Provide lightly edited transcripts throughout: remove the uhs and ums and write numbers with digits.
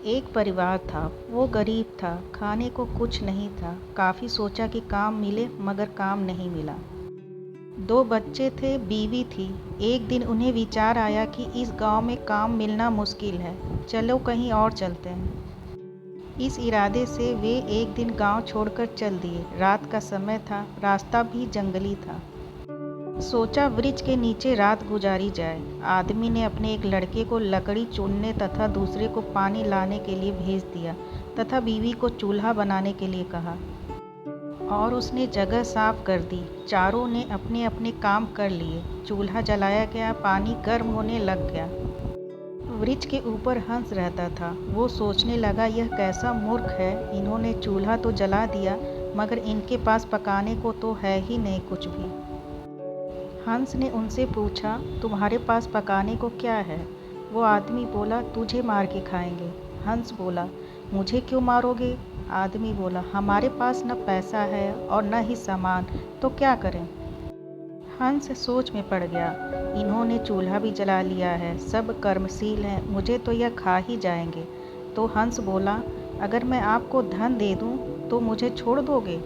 एक परिवार था। वो गरीब था, खाने को कुछ नहीं था। काफ़ी सोचा कि काम मिले, मगर काम नहीं मिला। दो बच्चे थे, बीवी थी। एक दिन उन्हें विचार आया कि इस गांव में काम मिलना मुश्किल है, चलो कहीं और चलते हैं। इस इरादे से वे एक दिन गांव छोड़कर चल दिए। रात का समय था, रास्ता भी जंगली था। सोचा वृक्ष के नीचे रात गुजारी जाए। आदमी ने अपने एक लड़के को लकड़ी चुनने तथा दूसरे को पानी लाने के लिए भेज दिया तथा बीवी को चूल्हा बनाने के लिए कहा, और उसने जगह साफ कर दी। चारों ने अपने अपने काम कर लिए। चूल्हा जलाया गया, पानी गर्म होने लग गया। वृक्ष के ऊपर हंस रहता था। वो सोचने लगा, यह कैसा मूर्ख है, इन्होंने चूल्हा तो जला दिया, मगर इनके पास पकाने को तो है ही नहीं कुछ भी। हंस ने उनसे पूछा, तुम्हारे पास पकाने को क्या है? वो आदमी बोला, तुझे मार के खाएंगे। हंस बोला, मुझे क्यों मारोगे? आदमी बोला, हमारे पास न पैसा है और न ही सामान, तो क्या करें? हंस सोच में पड़ गया। इन्होंने चूल्हा भी जला लिया है, सब कर्मशील हैं, मुझे तो यह खा ही जाएंगे। तो हंस बोला, अगर मैं आपको धन दे दूं तो मुझे छोड़ दोगे?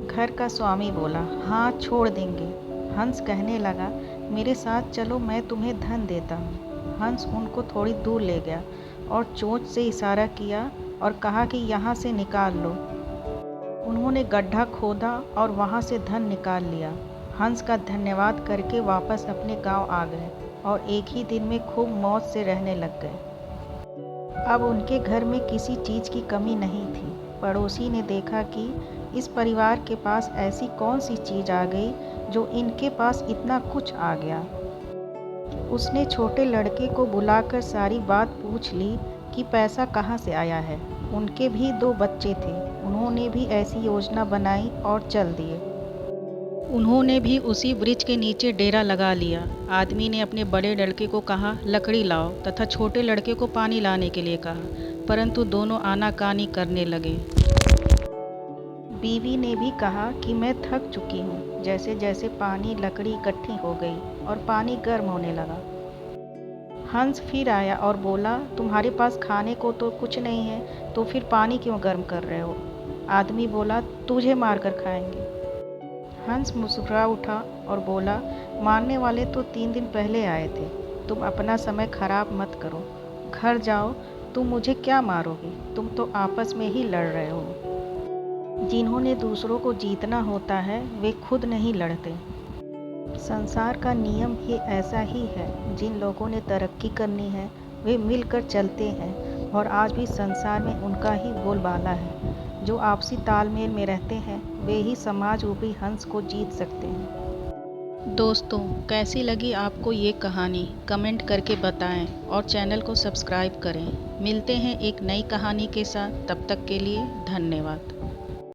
घर का स्वामी बोला, हाँ छोड़ देंगे। हंस कहने लगा, मेरे साथ चलो, मैं तुम्हें धन देता हूँ। हंस उनको थोड़ी दूर ले गया और चोंच से इशारा किया और कहा कि यहाँ से निकाल लो। उन्होंने गड्ढा खोदा और वहाँ से धन निकाल लिया। हंस का धन्यवाद करके वापस अपने गांव आ गए और एक ही दिन में खूब मौज से रहने लग गए। अब उनके घर में किसी चीज़ की कमी नहीं थी। पड़ोसी ने देखा कि इस परिवार के पास ऐसी कौन सी चीज़ आ गई जो इनके पास इतना कुछ आ गया। उसने छोटे लड़के को बुलाकर सारी बात पूछ ली कि पैसा कहाँ से आया है। उनके भी दो बच्चे थे, उन्होंने भी ऐसी योजना बनाई और चल दिए। उन्होंने भी उसी वृक्ष के नीचे डेरा लगा लिया। आदमी ने अपने बड़े लड़के को कहा, लकड़ी लाओ, तथा छोटे लड़के को पानी लाने के लिए कहा, परंतु दोनों आनाकानी करने लगे। बीवी ने भी कहा कि मैं थक चुकी हूँ। जैसे जैसे पानी लकड़ी इकट्ठी हो गई और पानी गर्म होने लगा। हंस फिर आया और बोला, तुम्हारे पास खाने को तो कुछ नहीं है, तो फिर पानी क्यों गर्म कर रहे हो? आदमी बोला, तुझे मार कर खाएंगे। हंस मुस्कुरा उठा और बोला, मारने वाले तो 3 दिन पहले आए थे, तुम अपना समय खराब मत करो, घर जाओ। तुम मुझे क्या मारोगे? तुम तो आपस में ही लड़ रहे हो। जिन्होंने दूसरों को जीतना होता है वे खुद नहीं लड़ते। संसार का नियम ही ऐसा ही है। जिन लोगों ने तरक्की करनी है वे मिलकर चलते हैं, और आज भी संसार में उनका ही बोलबाला है। जो आपसी तालमेल में रहते हैं वे ही समाज रूपी हंस को जीत सकते हैं। दोस्तों, कैसी लगी आपको ये कहानी? कमेंट करके बताएं और चैनल को सब्सक्राइब करें। मिलते हैं एक नई कहानी के साथ, तब तक के लिए धन्यवाद।